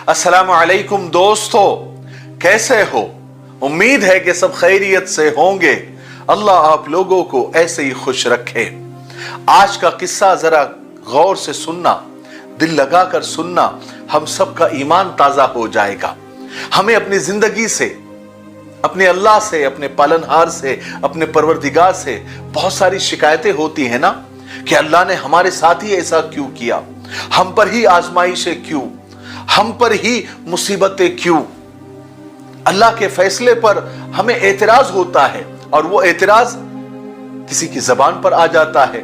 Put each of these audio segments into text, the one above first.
अस्सलामु अलैकुम दोस्तों, कैसे हो? उम्मीद है कि सब खैरियत से होंगे। अल्लाह आप लोगों को ऐसे ही खुश रखे। आज का किस्सा जरा गौर से सुनना, दिल लगाकर सुनना, हम सबका ईमान ताजा हो जाएगा। हमें अपनी जिंदगी से, अपने अल्लाह से, अपने पालनहार से, अपने परवरदिगार से बहुत सारी शिकायतें होती है ना कि अल्लाह ने हमारे साथ ही ऐसा क्यों किया, हम पर ही आजमाइशें क्यों, हम पर ही मुसीबतें क्यों। अल्लाह के फैसले पर हमें एतराज होता है और वो एतराज किसी की जबान पर आ जाता है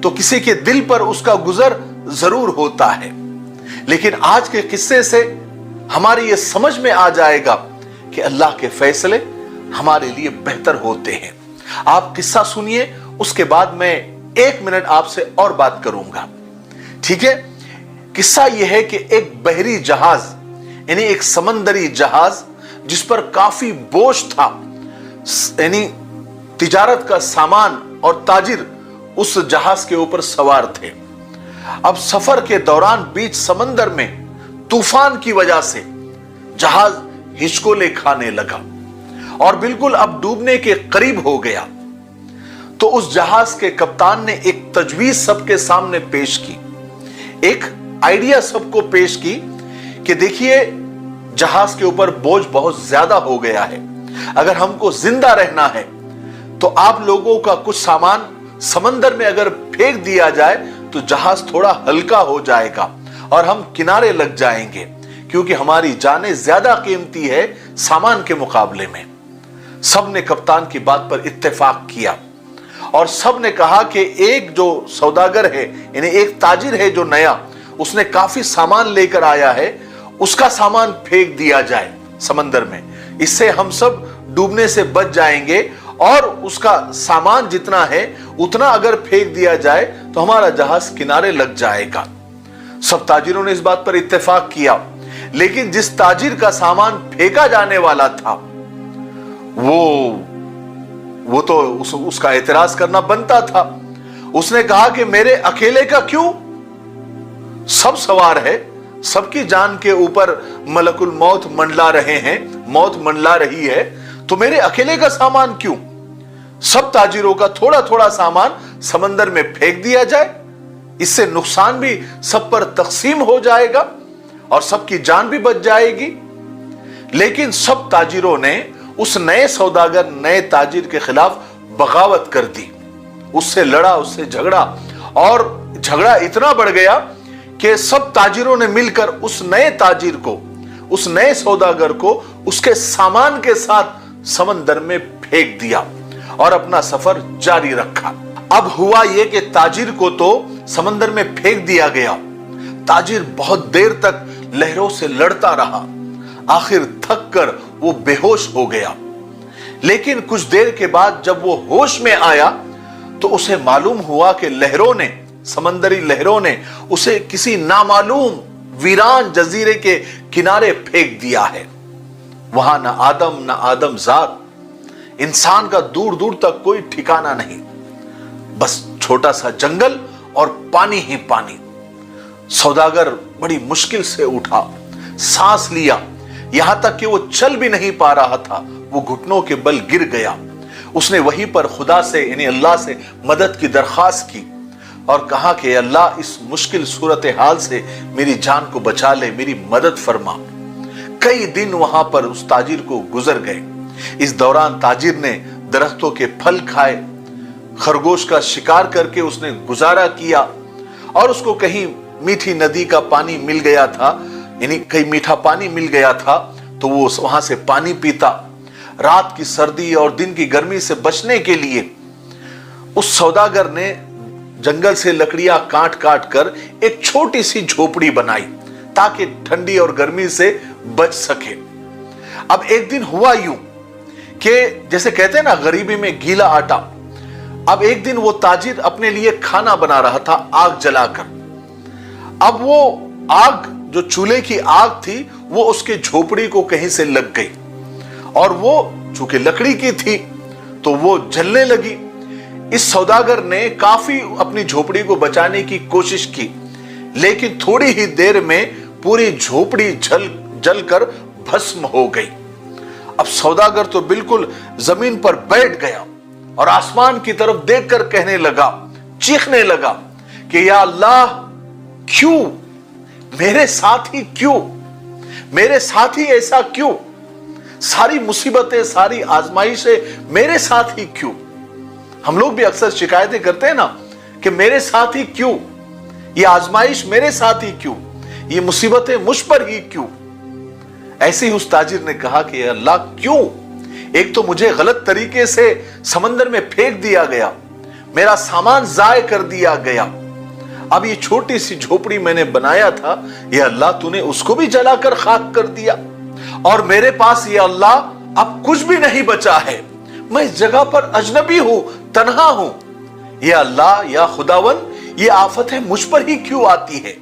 तो किसी के दिल पर उसका गुजर जरूर होता है। लेकिन आज के किस्से से हमारी ये समझ में आ जाएगा कि अल्लाह के फैसले हमारे लिए बेहतर होते हैं। आप किस्सा सुनिए, उसके बाद मैं 1 मिनट आपसे और बात करूंगा, ठीक है? किस्सा यह है कि एक बहरी जहाज, यानी एक समंदरी जहाज जिस पर काफी बोझ था, यानी तिजारत का सामान और ताजिर उस जहाज के ऊपर सवार थे। अब सफर के दौरान बीच समंदर में तूफान की वजह से जहाज हिचकोले खाने लगा और बिल्कुल अब डूबने के करीब हो गया। तो उस जहाज के कप्तान ने एक तजवीज सबके सामने पेश की, एक आइडिया सबको पेश की कि देखिए जहाज के ऊपर बोझ बहुत ज्यादा हो गया है, अगर हमको जिंदा रहना है तो आप लोगों का कुछ सामान समंदर में अगर फेंक दिया जाए तो जहाज थोड़ा हल्का हो जाएगा और हम किनारे लग जाएंगे, क्योंकि हमारी जानें ज्यादा कीमती है सामान के मुकाबले में। सब ने कप्तान की बात पर इत्तेफाक किया और सब ने कहा कि एक जो सौदागर है, यानी एक ताजिर है जो नया, उसने काफी सामान लेकर आया है, उसका सामान फेंक दिया जाए समंदर में, इससे हम सब डूबने से बच जाएंगे और उसका सामान जितना है उतना अगर फेंक दिया जाए तो हमारा जहाज किनारे लग जाएगा। सब ताजिरों ने इस बात पर इत्तेफाक किया, लेकिन जिस ताजिर का सामान फेंका जाने वाला था वो तो उसका एतराज करना बनता था। उसने कहा कि मेरे अकेले का क्यों, सब सवार है, सबकी जान के ऊपर मलकुल मौत मंडला रहे हैं, मौत मंडला रही है, तो मेरे अकेले का सामान क्यों? सब ताजिरों का थोड़ा थोड़ा सामान समंदर में फेंक दिया जाए, इससे नुकसान भी सब पर तकसीम हो जाएगा और सबकी जान भी बच जाएगी। लेकिन सब ताजिरों ने उस नए सौदागर, नए ताजिर के खिलाफ बगावत कर दी, उससे लड़ा, उससे झगड़ा और झगड़ा इतना बढ़ गया कि सब ताजिरों ने मिलकर उस नए ताजिर को, उस नए सौदागर को उसके सामान के साथ समंदर में फेंक दिया और अपना सफर जारी रखा। अब हुआ यह कि ताजिर को तो समंदर में फेंक दिया गया, ताजिर बहुत देर तक लहरों से लड़ता रहा, आखिर थक कर वो बेहोश हो गया। लेकिन कुछ देर के बाद जब वो होश में आया तो उसे मालूम हुआ कि लहरों ने, समंदरी लहरों ने उसे किसी नामालूम वीरान जजीरे के किनारे फेंक दिया है। वहां ना आदम ना आदमजाद, इंसान का दूर दूर तक कोई ठिकाना नहीं, बस छोटा सा जंगल और पानी ही पानी। सौदागर बड़ी मुश्किल से उठा, सांस लिया, यहां तक कि वो चल भी नहीं पा रहा था, वो घुटनों के बल गिर गया। उसने वहीं पर खुदा से, यानी अल्लाह से मदद की दरख्वास्त की और कहा कि अल्लाह इस मुश्किल सूरत हाल से मेरी जान को बचा ले, मेरी मदद फरमा। कई दिन वहां पर उस ताजिर को गुजर गए। इस दौरान ताजिर ने दरख्तों के फल खाए, खरगोश का शिकार करके उसने गुजारा किया और उसको कहीं मीठी नदी का पानी मिल गया था, यानी कहीं मीठा पानी मिल गया था तो वो वहां से पानी पीता। रात की सर्दी और दिन की गर्मी से बचने के लिए उस सौदागर ने जंगल से लकड़ियां काट काट कर एक छोटी सी झोपड़ी बनाई ताकि ठंडी और गर्मी से बच सके। अब एक दिन हुआ यूं कि जैसे कहते हैं ना गरीबी में गीला आटा, अब एक दिन वो ताजिर अपने लिए खाना बना रहा था आग जलाकर। अब वो आग, जो चूल्हे की आग थी, वो उसके झोपड़ी को कहीं से लग गई और वो चूंकि लकड़ी की थी तो वो जलने लगी। इस सौदागर ने काफी अपनी झोपड़ी को बचाने की कोशिश की, लेकिन थोड़ी ही देर में पूरी झोपड़ी जलकर भस्म हो गई। अब सौदागर तो बिल्कुल जमीन पर बैठ गया और आसमान की तरफ देखकर कहने लगा, चीखने लगा कि या अल्लाह, क्यों मेरे साथ ही, क्यों मेरे साथ ही ऐसा क्यों? सारी मुसीबतें, सारी आजमाइशें मेरे साथ ही क्यों? हम लोग भी अक्सर शिकायतें करते हैं ना कि मेरे साथ ही क्यों, ये आजमाइश मेरे साथ ही क्यों, ये मुसीबतें मुझ पर ही क्यों? ऐसे ही उस ताजिर ने कहा कि अल्लाह क्यों? एक तो मुझे गलत तरीके से समंदर में फेंक दिया गया, मेरा सामान जाय कर दिया गया, अब ये छोटी सी झोपड़ी मैंने बनाया था, ये अल्लाह तूने उसको भी जलाकर खाक कर दिया, और मेरे पास ये अल्लाह अब कुछ भी नहीं बचा है, मैं इस जगह पर अजनबी हूं, तन्हा हूं, ये अल्लाह या खुदावन, ये आफतें मुझ पर ही क्यों आती है?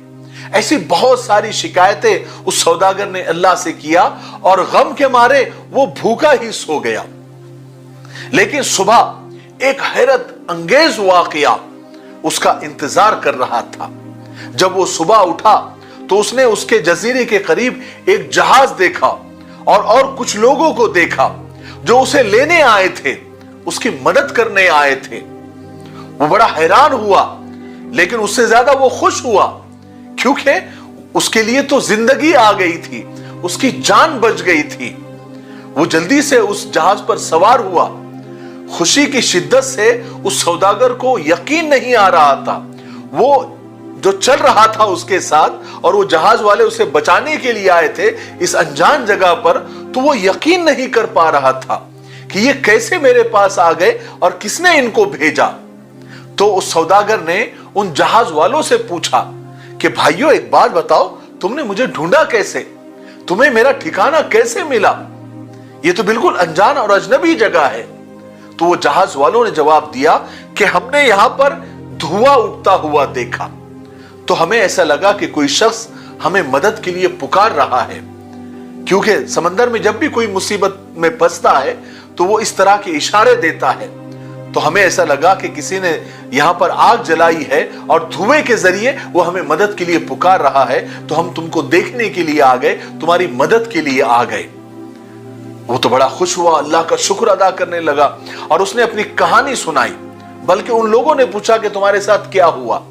ऐसी बहुत सारी शिकायतें उस सौदागर ने अल्लाह से किया और गम के मारे वो भूखा ही सो गया। लेकिन सुबह एक हैरत अंगेज वाकया उसका इंतजार कर रहा था। जब वो सुबह उठा तो उसने उसके जजीरे के करीब एक जहाज देखा और कुछ लोगों को देखा जो उसे लेने आए थे, उसकी मदद करने आए थे। वो बड़ा हैरान हुआ, लेकिन उससे ज्यादा वो खुश हुआ, क्योंकि उसके लिए तो जिंदगी आ गई थी, उसकी जान बच गई थी। वो जल्दी से उस जहाज पर सवार हुआ। खुशी की शिद्दत से उस सौदागर को यकीन नहीं आ रहा था। वो जो चल रहा था उसके साथ और वो जहाज वाले उसे बचाने के लिए आए थे इस अनजान जगह पर, तो वो यकीन नहीं कर पा रहा था कि ये कैसे मेरे पास आ गए और किसने इनको भेजा। तो उस सौदागर ने उन जहाज वालों से पूछा कि भाइयों, एक बात बताओ, तुमने मुझे ढूंढा कैसे? तुम्हें मेरा ठिकाना कैसे मिला? ये तो बिल्कुल अनजान और अजनबी जगह है। तो वो जहाज वालों ने जवाब दिया कि हमने यहां पर धुआं उठता हुआ देखा, तो हमें ऐसा लगा कि कोई शख्स हमें मदद के लिए पुकार रहा है, क्योंकि समंदर में जब भी कोई मुसीबत में फंसता है तो वो इस तरह के इशारे देता है। तो हमें ऐसा लगा कि किसी ने यहां पर आग जलाई है और धुएं के जरिए वो हमें मदद के लिए पुकार रहा है, तो हम तुमको देखने के लिए आ गए, तुम्हारी मदद के लिए आ गए। वो तो बड़ा खुश हुआ, अल्लाह का शुक्र अदा करने लगा और उसने अपनी कहानी सुनाई। बल्कि उन लोगों ने पूछा कि तुम्हारे साथ क्या हुआ?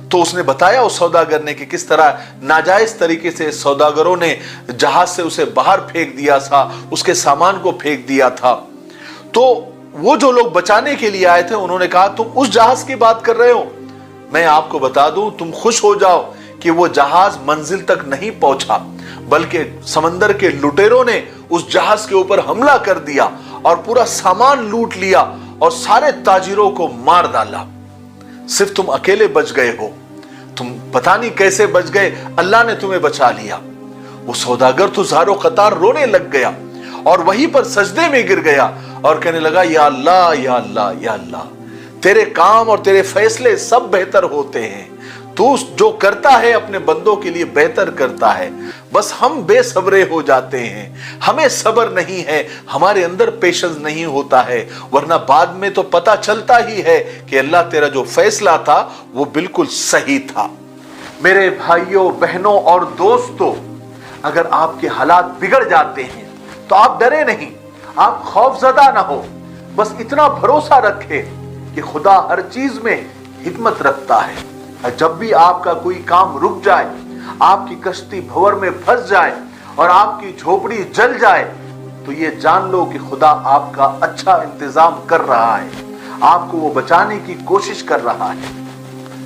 तो उसने बताया उस सौदागर ने कि किस तरह नाजायज तरीके से सौदागरों ने जहाज से उसे बाहर फेंक दिया था, उसके सामान को फेंक दिया था। तो वो जो लोग बचाने के लिए आए थे उन्होंने कहा, तुम उस जहाज की बात कर रहे हो? मैं आपको बता दूं, तुम खुश हो जाओ कि वो जहाज मंजिल तक नहीं पहुंचा, बल्कि समंदर के लुटेरों ने उस जहाज के ऊपर हमला कर दिया और पूरा सामान लूट लिया और सारे ताजिरों को मार डाला। सिर्फ तुम अकेले बच गए हो। तुम पता नहीं कैसे बच गए, अल्लाह ने तुम्हें बचा लिया। वो सौदागर तो ज़ारो कतार रोने लग गया और वहीं पर सजदे में गिर गया और कहने लगा, या अल्लाह, या अल्लाह, या अल्लाह, तेरे काम और तेरे फैसले सब बेहतर होते हैं। तू जो करता है अपने बंदों के लिए बेहतर करता है। बस हम बेसब्रे हो जाते हैं, हमें सब्र नहीं है, हमारे अंदर पेशेंस नहीं होता है, वरना बाद में तो पता चलता ही है कि अल्लाह तेरा जो फैसला था वो बिल्कुल सही था। मेरे भाइयों, बहनों और दोस्तों, अगर आपके हालात बिगड़ जाते हैं तो आप डरे नहीं, आप खौफजदा ना हो, बस इतना भरोसा रखें कि खुदा हर चीज में हिकमत रखता है। जब भी आपका कोई काम रुक जाए, आपकी कश्ती भंवर में फंस जाए और आपकी झोपड़ी जल जाए, तो ये जान लो कि खुदा आपका अच्छा इंतजाम कर रहा है, आपको वो बचाने की कोशिश कर रहा है।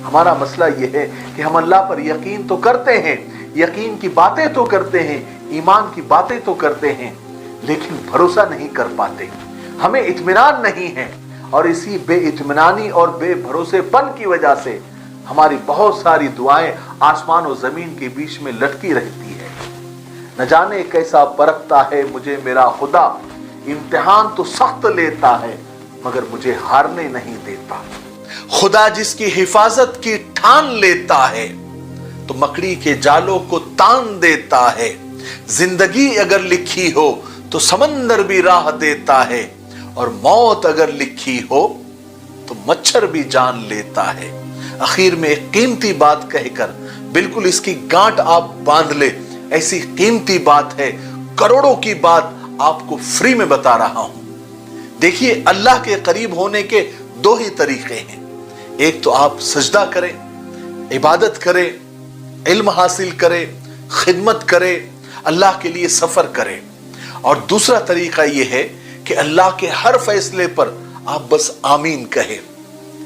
हमारा मसला ये है कि हम अल्लाह पर यकीन तो करते हैं, यकीन की बातें तो करते हैं, ईमान की बातें तो करते हैं, लेकिन भरोसा नहीं कर पाते, हमें इत्मीनान नहीं है। और इसी बेइत्मीनानी और बेभरोसेपन की वजह से हमारी बहुत सारी दुआएं आसमान और जमीन के बीच में लटकी रहती है। न जाने कैसा परखता है मुझे मेरा खुदा, इम्तिहान तो सख्त लेता है मगर मुझे हारने नहीं देता। खुदा जिसकी हिफाजत की ठान लेता है तो मकड़ी के जालों को तान देता है। जिंदगी अगर लिखी हो तो समंदर भी राह देता है, और मौत अगर लिखी हो तो मच्छर भी जान लेता है। आखिर में एक कीमती बात कहकर बिल्कुल इसकी गांठ आप बांध ले। ऐसी कीमती बात है, करोड़ों की बात आपको फ्री में बता रहा हूं। देखिए, अल्लाह के करीब होने के दो ही तरीके हैं। एक तो आप सजदा करें, इबादत करें, इल्म हासिल करें, खिदमत करें, अल्लाह के लिए सफर करें। और दूसरा तरीका यह है कि अल्लाह के हर फैसले पर आप बस आमीन कहें,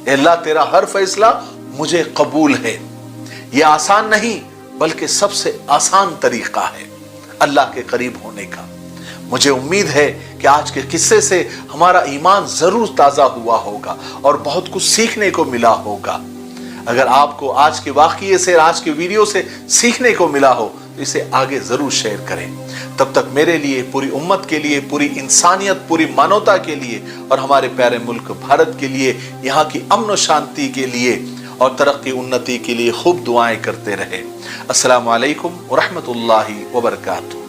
अल्लाह तेरा हर फैसला मुझे कबूल है। यह आसान नहीं बल्कि सबसे आसान तरीका है अल्लाह के करीब होने का। मुझे उम्मीद है कि आज के किस्से से हमारा ईमान जरूर ताजा हुआ होगा और बहुत कुछ सीखने को मिला होगा। अगर आपको आज के वाकये से, आज के वीडियो से सीखने को मिला हो तो इसे आगे जरूर शेयर करें। तब तक मेरे लिए, पूरी उम्मत के लिए, पूरी इंसानियत, पूरी मानवता के लिए और हमारे प्यारे मुल्क भारत के लिए, यहाँ की अमन और शांति के लिए और तरक्की उन्नति के लिए खूब दुआएं करते रहे। अस्सलामु अलैकुम व रहमतुल्लाहि व बरकातुहू।